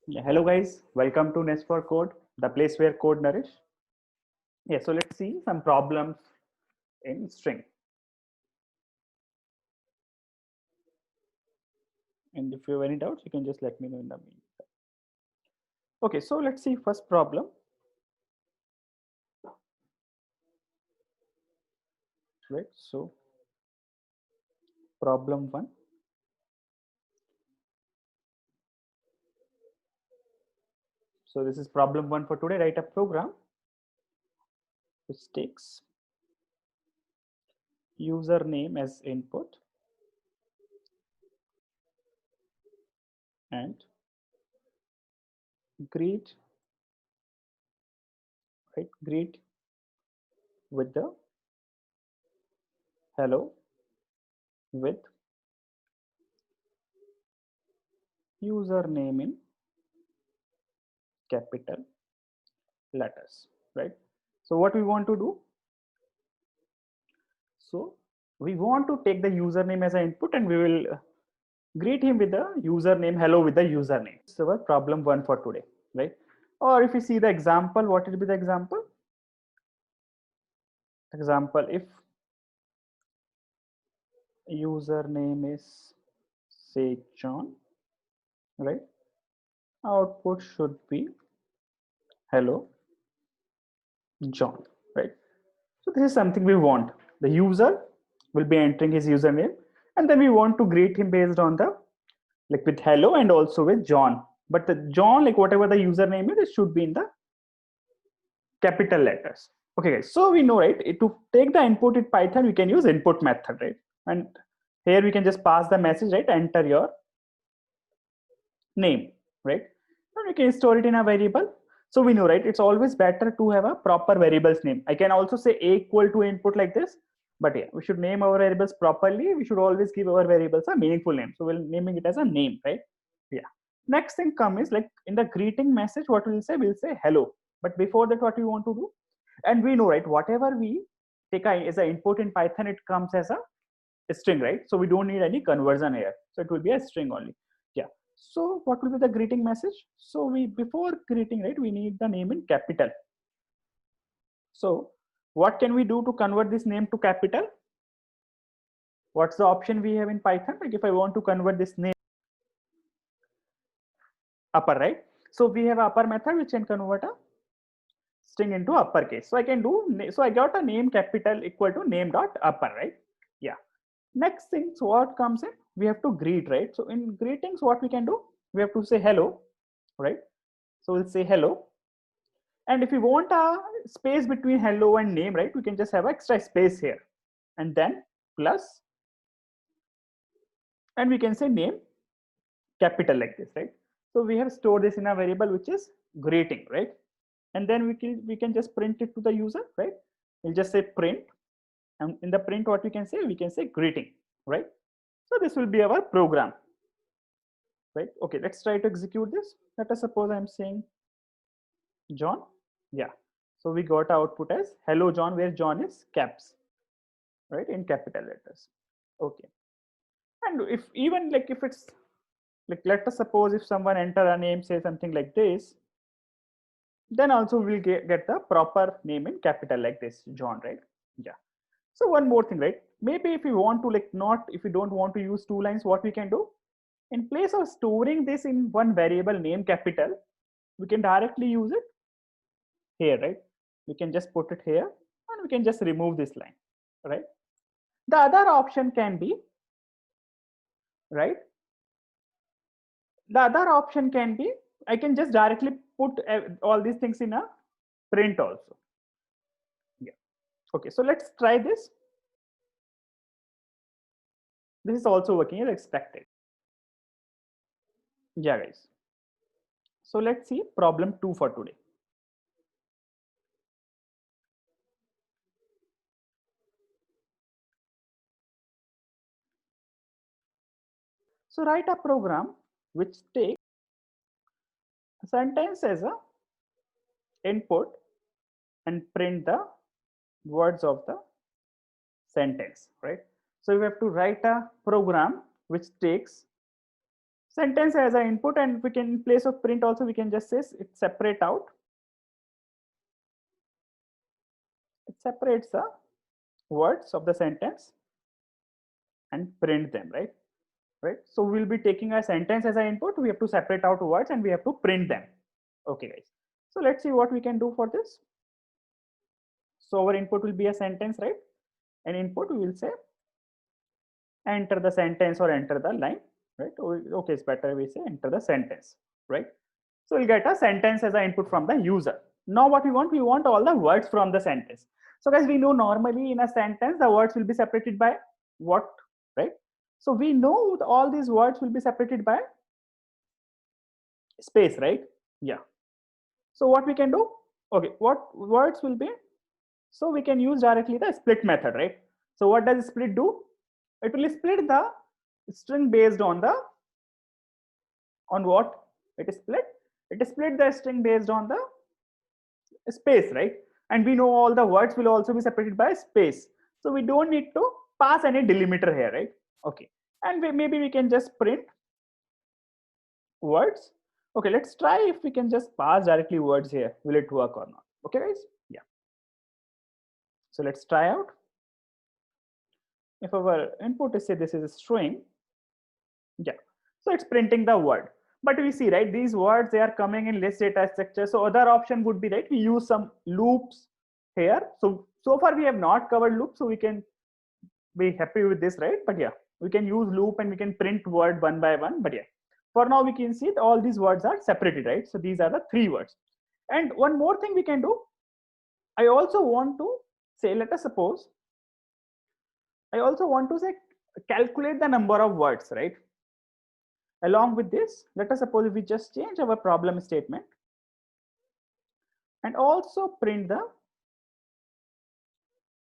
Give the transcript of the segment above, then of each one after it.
Yeah, hello guys, welcome to Nest for Code, the place where code nourish. Yeah, so let's see some problems in string. And if you have any doubts, you can just let me know in the meantime. Okay, so let's see first problem. Right, so problem one. So this is problem one for today. Write a program which takes username as input and greet, right, greet with the hello with username in capital letters, right? So what we want to do, so we want to take the username as an input and we will greet him with the username hello with the username. So our problem one for today, right? Or if you see the example, what will be the example? Example, if username is say John, right? Output should be hello John, right? So this is something we want. The user will be entering his username and then we want to greet him based on the like with hello and also with John. But the John, like whatever the username is, it should be in the capital letters. Okay, guys. So we know, right? To take the input in Python, we can use input method, right? And here we can just pass the message, right? Enter your name, right? And we can store it in a variable. So we know, right? It's always better to have a proper variables name. I can also say a equal to input like this, but yeah, we should name our variables properly. We should always give our variables a meaningful name. So we'll naming it as a name, right? Yeah. Next thing come is like in the greeting message, what we'll say? We'll say hello. But before that, what we want to do? And we know, right? Whatever we take as an input in Python, it comes as a string, right? So we don't need any conversion here. So it will be a string only. Yeah. So what will be the greeting message? So we before greeting, right, we need the name in capital. So what can we do to convert this name to capital? What's the option we have in Python? Like if I want to convert this name upper, right? So we have upper method which can convert a string into uppercase. So I can do, so I got a name capital equal to name dot upper, right? Yeah. Next thing, so what comes in? We have to greet, right? So in greetings, what we can do? We have to say hello, right? So we'll say hello. And if we want a space between hello and name, right, we can just have extra space here. And then plus, and we can say name capital like this, right? So we have stored this in a variable which is greeting, right? And then we can just print it to the user, right? We'll just say print, and in the print, what we can say greeting, right? So this will be our program, right? Okay, let's try to execute this. Let us suppose I'm saying John. Yeah. So we got output as hello John, where John is caps, right, in capital letters. Okay. And if even like if it's like let us suppose if someone enter a name, say something like this, then also we'll get the proper name in capital like this, John, right? Yeah. So one more thing, right? Maybe if you want to like not, if you don't want to use two lines, what we can do? In place of storing this in one variable name capital, we can directly use it here, right? We can just put it here and we can just remove this line, right? The other option can be, right? The other option can be, I can just directly put all these things in a print also. Yeah. Okay, so let's try this. This is also working as expected. Yeah, guys. So let's see problem 2 for today. So write a program which takes a sentence as a input and print the words of the sentence, right? So we have to write a program which takes sentence as an input, and we can, in place of print also, we can just say it separate out. It separates the words of the sentence and print them, right? Right. So we'll be taking a sentence as an input. We have to separate out words and we have to print them. Okay, guys. So let's see what we can do for this. So our input will be a sentence, right? An input, we will say enter the sentence or enter the line, right? Okay, it's better we say enter the sentence, right? So we'll get a sentence as an input from the user. Now what we want all the words from the sentence. So guys, we know normally in a sentence the words will be separated by what, right? So we know all these words will be separated by space, right? Yeah. So what we can do, okay, what words will be, so we can use directly the split method, right? So what does split do? It will split the string based on the, on what it is split? It is split the string based on the space, right? And we know all the words will also be separated by space. So we don't need to pass any delimiter here, right? Okay. And maybe we can just print words. Okay, let's try if we can just pass directly words here. Will it work or not? Okay, guys? Yeah. So let's try out. If our input is, say this is a string, yeah, so it's printing the word. But we see, right, these words, they are coming in list data structure. So other option would be, right, we use some loops here. So far we have not covered loops, so we can be happy with this, right? But yeah, we can use loop and we can print word one by one. But yeah, for now we can see that all these words are separated, right? So these are the 3 words. And one more thing we can do, I also want to say, let us suppose, I also want to say calculate the number of words, right? Along with this, let us suppose if we just change our problem statement and also print the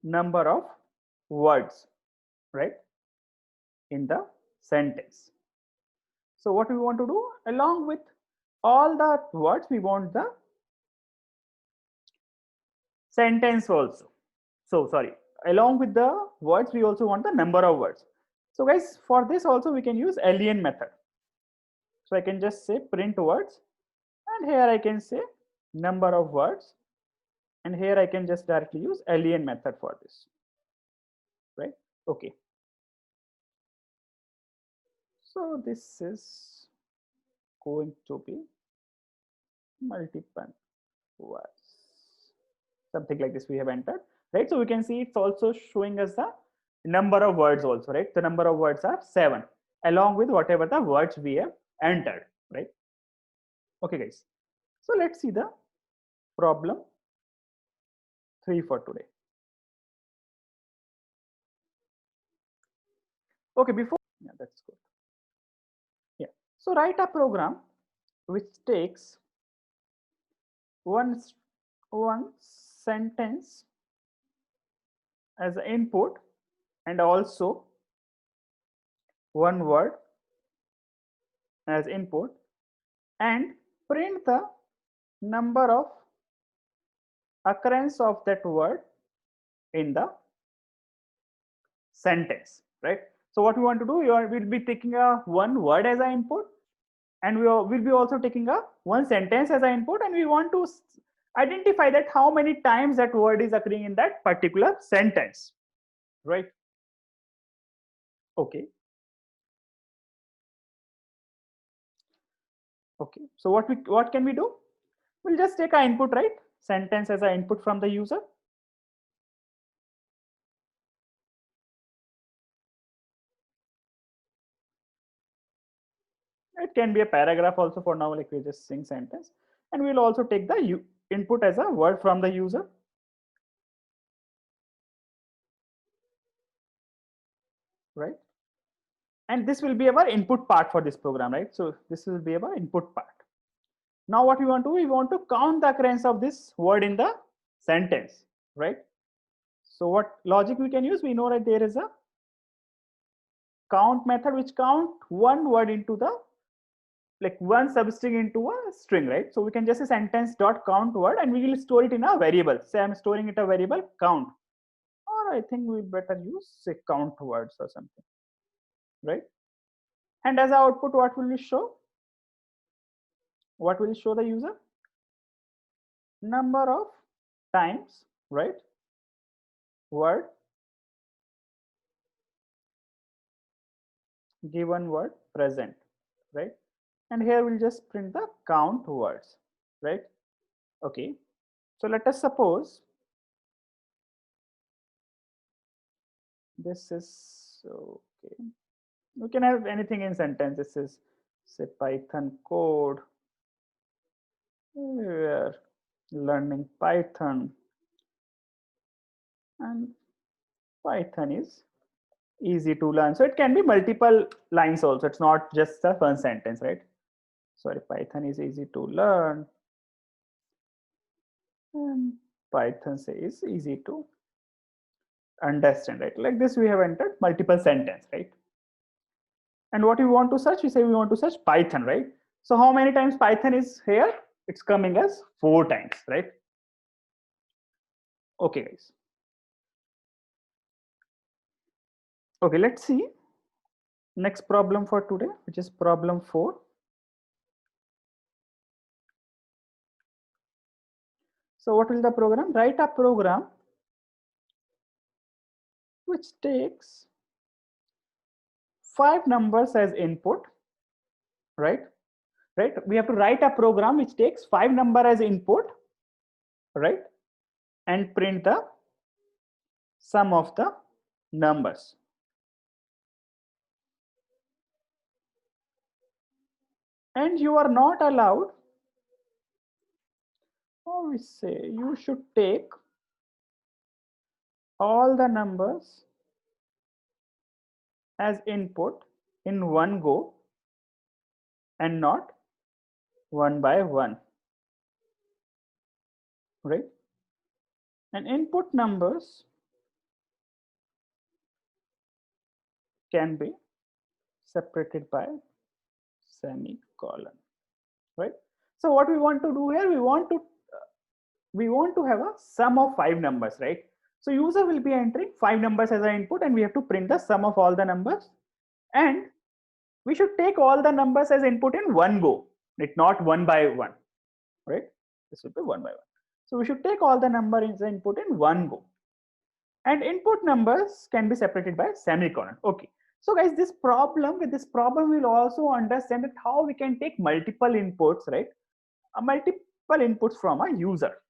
number of words, right, in the sentence. So what we want to do, along with all the words, we want the sentence also. So sorry, along with the words, we also want the number of words. So guys, for this also we can use len method. So I can just say print words, and here I can say number of words, and here I can just directly use len method for this, right? Okay. So this is going to be multiple words, something like this we have entered, right? So we can see it's also showing us the number of words also, right? The number of words are 7 along with whatever the words we have entered, right? Okay, guys. So let's see the problem 3 for today. Okay, before, yeah, that's good. Yeah. So write a program which takes one sentence as an input and also one word as input, and print the number of occurrence of that word in the sentence, right? So what we want to do, we'll be taking a one word as an input, and we'll be also taking a one sentence as an input, and we want to identify that how many times that word is occurring in that particular sentence, right? Okay. Okay. So what can we do? We'll just take our input, right? Sentence as an input from the user. It can be a paragraph also for now, like we're just saying sentence, and we'll also take the input as a word from the user. Right? And this will be our input part for this program, right? So this will be our input part. Now what we want to do, we want to count the occurrence of this word in the sentence, right? So what logic we can use, we know that there is a count method which count one word into the, like one substring into a string, right? So we can just say sentence dot count word, and we will store it in a variable. Say I'm storing it a variable count, or I think we better use say count words or something, right? And as our output, what will we show? What will show the user? Number of times, right? Word, given word present, right? And here we'll just print the count words, right? Okay. So let us suppose this is okay. We can have anything in sentence. This is say Python code. We are learning Python, and Python is easy to learn. So it can be multiple lines also. It's not just a one sentence, right? Sorry, Python is easy to learn. And Python is easy to understand, right? Like this, we have entered multiple sentence, right? And what we want to search, we say we want to search Python, right? So how many times Python is here? It's coming as 4 times, right? Okay, guys. Okay, let's see next problem for today, which is problem 4. So what will the program? Write a program which takes 5 numbers as input, right? Right? We have to write a program which takes 5 number as input, right? And print the sum of the numbers. And you are not allowed, or we say you should take all the numbers as input in one go and not one by one, right? And input numbers can be separated by semicolon, right? So what we want to do here, we want to have a sum of 5 numbers, right? So user will be entering 5 numbers as an input, and we have to print the sum of all the numbers, and we should take all the numbers as input in one go, not one by one, right? This will be one by one. So we should take all the numbers as input in one go, and input numbers can be separated by semicolon. Okay. So guys, with this problem, we'll also understand that how we can take multiple inputs, right? Multiple inputs from a user.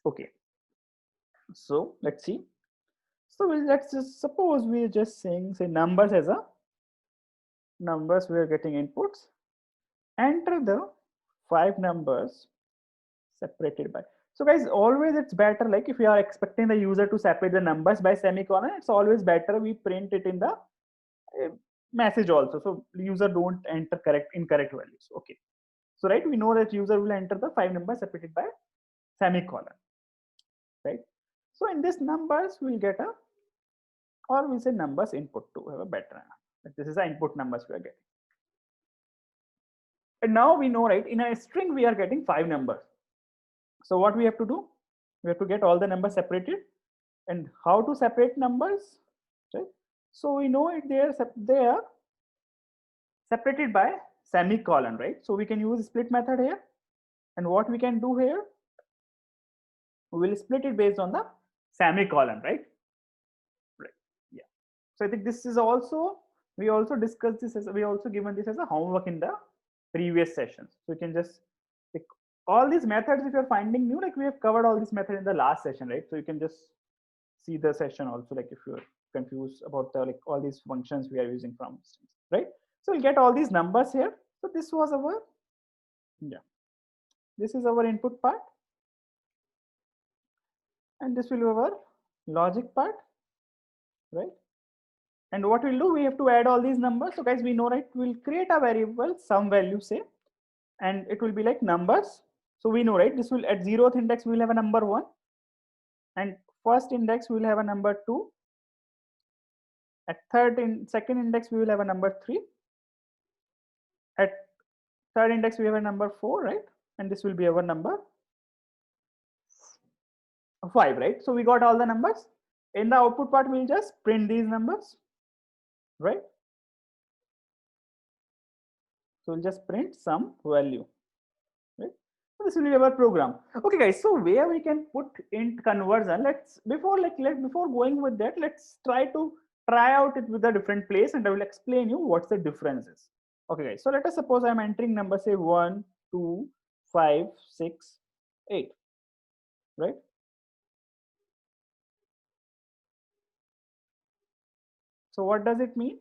Okay. So let's see. So let's just suppose we're just saying, say numbers as a numbers, we are getting inputs. Enter the 5 numbers separated by. So guys, always it's better, like if you are expecting the user to separate the numbers by semicolon, it's always better we print it in the message also. So user don't enter incorrect values. Okay. So right, we know that user will enter the 5 numbers separated by semicolon, right? So in this numbers, we'll get a, or we'll say numbers input to have a better. This is the input numbers we are getting. And now we know, right, in a string, we are getting 5 numbers. So what we have to do? We have to get all the numbers separated. And how to separate numbers, right? So we know it they are separated by semicolon, right? So we can use split method here. And what we can do here, we will split it based on the semicolon, right? Right. Yeah. So I think this is also, we also discussed this as, we also given this as a homework in the previous sessions. So you can just pick all these methods. If you're finding new, like we have covered all these methods in the last session, right? So you can just see the session also, like if you're confused about the, like all these functions we are using from strings, right? So we'll get all these numbers here. So this was our, yeah, this is our input part, and this will be our logic part, right? And what we'll do, we have to add all these numbers. So guys, we know, right, we'll create a variable, some value say, and it will be like numbers. So we know, right, this will at 0th index we will have a number 1, and first index we will have a number 2, at second index we will have a number 3, at third index we have a number 4, right? And this will be our number 5, right? So we got all the numbers. In the output part, we'll just print these numbers, right? So we'll just print some value, right? So this will be our program. Okay, guys. So where we can put int conversion? Before going with that, let's try out it with a different place, and I will explain you what's the differences. Okay, guys. So let us suppose I'm entering number, say 1, 2, 5, 6, 8, right? So what does it mean,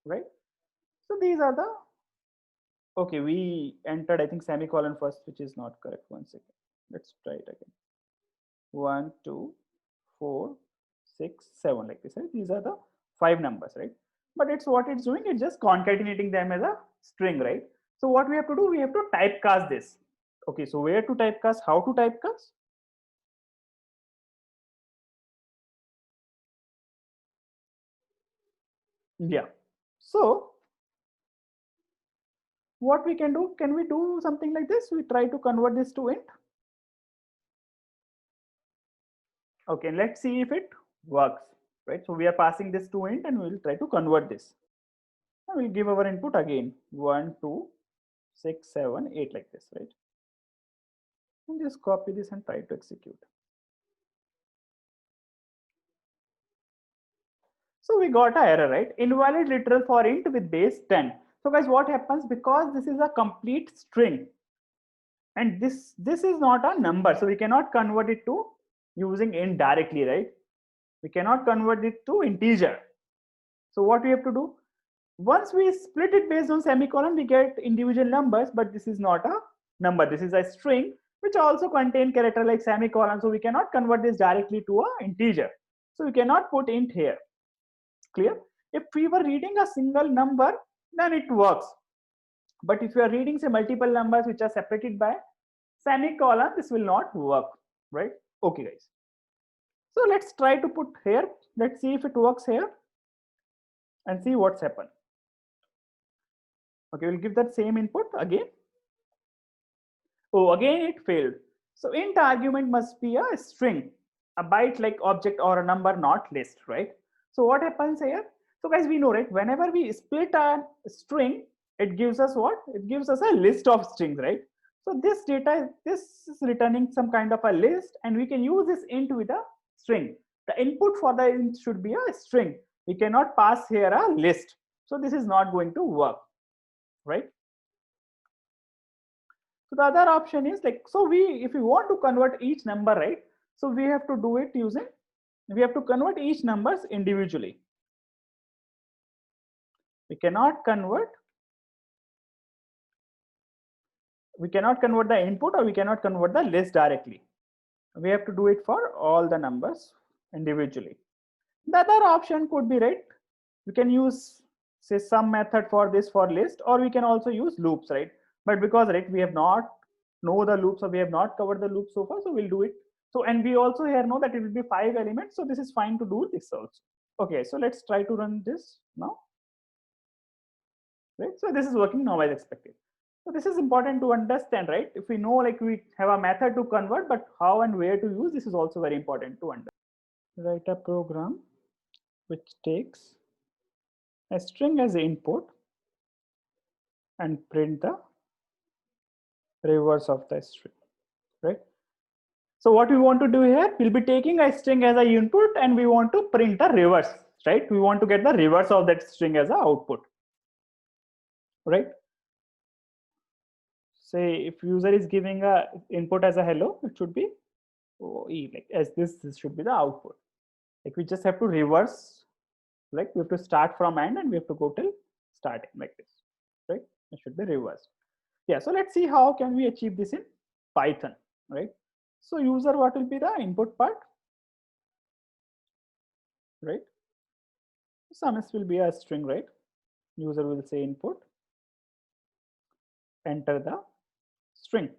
right? So these are the, okay, we entered, I think, semicolon first, which is not correct. 1 second. Let's try it again. 1, 2, 4, 6, 7, like this, right? These are the 5 numbers, right? But it's what it's doing, it's just concatenating them as a string, right? So what we have to do, we have to typecast this. Okay, so where to typecast, how to typecast? Yeah. So what we can do, can we do something like this? We try to convert this to int. Okay, let's see if it works, right? So we are passing this to int and we'll try to convert this. And we'll give our input again, 1, 2, 6, 7, 8, like this, right? And just copy this and try to execute. So we got an error, right? Invalid literal for int with base 10. So guys, what happens, because this is a complete string and this is not a number, so we cannot convert it to using int directly, right? We cannot convert it to integer. So what we have to do, once we split it based on semicolon, we get individual numbers, but this is not a number. This is a string which also contain character like semicolon. So we cannot convert this directly to a integer. So we cannot put int here. Clear? If we were reading a single number, then it works. But if you are reading, say, multiple numbers which are separated by semicolon, this will not work, right? Okay, guys. So let's try to put here. Let's see if it works here and see what's happened. Okay, we'll give that same input again. Oh, again it failed. So int argument must be a string, a byte like object or a number, not list, right? So what happens here? So guys, we know, right? Whenever we split a string, it gives us what? It gives us a list of strings, right? So this data, this is returning some kind of a list, and we can use this int with a string. The input for the int should be a string. We cannot pass here a list. So this is not going to work, right? So the other option is like, so if we want to convert each number, right? So we have to do it using, we have to convert each numbers individually. We cannot convert the input, or we cannot convert the list directly. We have to do it for all the numbers individually. The other option could be, right, we can use, say, some method for this for list, or we can also use loops, right? But because, right, we have not know the loops, or we have not covered the loop so far, so we'll do it. So, and we also here know that it will be 5 elements, so this is fine to do this also. Okay, so let's try to run this now, right? So this is working now as expected. So this is important to understand, right? If we know, like, we have a method to convert, but how and where to use, this is also very important to understand. Write a program which takes a string as input and print the reverse of the string, right? So what we want to do here, we'll be taking a string as a input and we want to print the reverse, right? We want to get the reverse of that string as a output, right? Say if user is giving a input as a hello, it should be like as this should be the output. Like we just have to reverse, like we have to start from end and we have to go till starting like this, right? It should be reversed. Yeah, so let's see how can we achieve this in Python, right? So user, what will be the input part, right? Sums will be a string, right? User will say input, enter the string,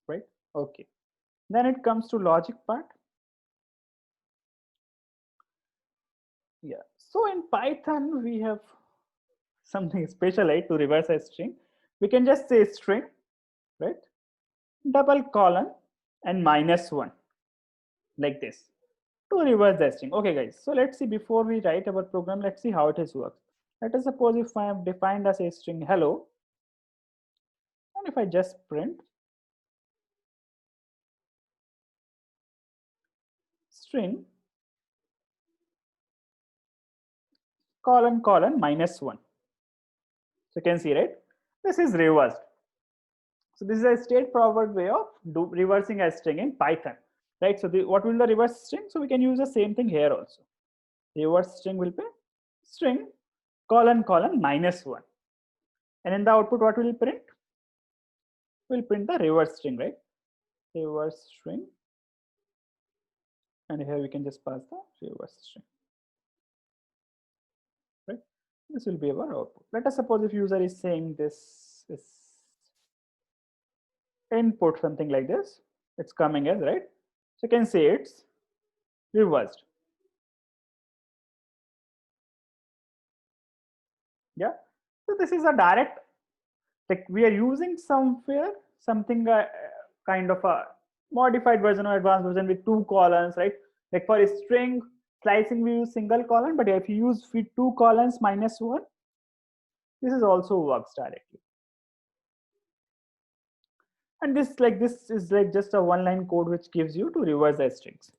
right? Okay. Then it comes to logic part. Yeah. So in Python, we have something special, right? To reverse a string, we can just say string, right? Double colon and -1, like this, to reverse the string. Okay, guys. So let's see, before we write our program, let's see how it has worked. Let us suppose if I have defined as a string hello, and if I just print string colon colon -1. So you can see, right? This is reversed. So this is a straightforward way of reversing a string in Python, right? So what will the reverse string? So we can use the same thing here also. The reverse string will be string colon colon -1. And in the output, what will print? We'll print the reverse string, right? Reverse string. And here we can just pass the reverse string. Right? This will be our output. Let us suppose if user is saying this is input, something like this, it's coming as, right? So you can say it's reversed. Yeah. So this is a direct, like we are using somewhere something kind of a modified version or advanced version with 2 colons, right? Like for a string slicing, we use single colon, but if you use with 2 colons -1, this is also works directly. And this is like just a one-line code which gives you to reverse the strings.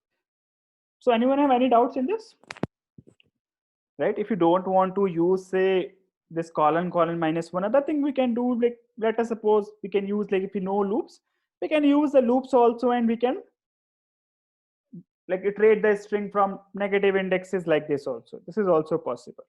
So anyone have any doubts in this? Right? If you don't want to use, say, this colon -1, other thing we can do, like let us suppose we can use, like if you know loops, we can use the loops also, and we can like iterate the string from negative indexes like this also. This is also possible.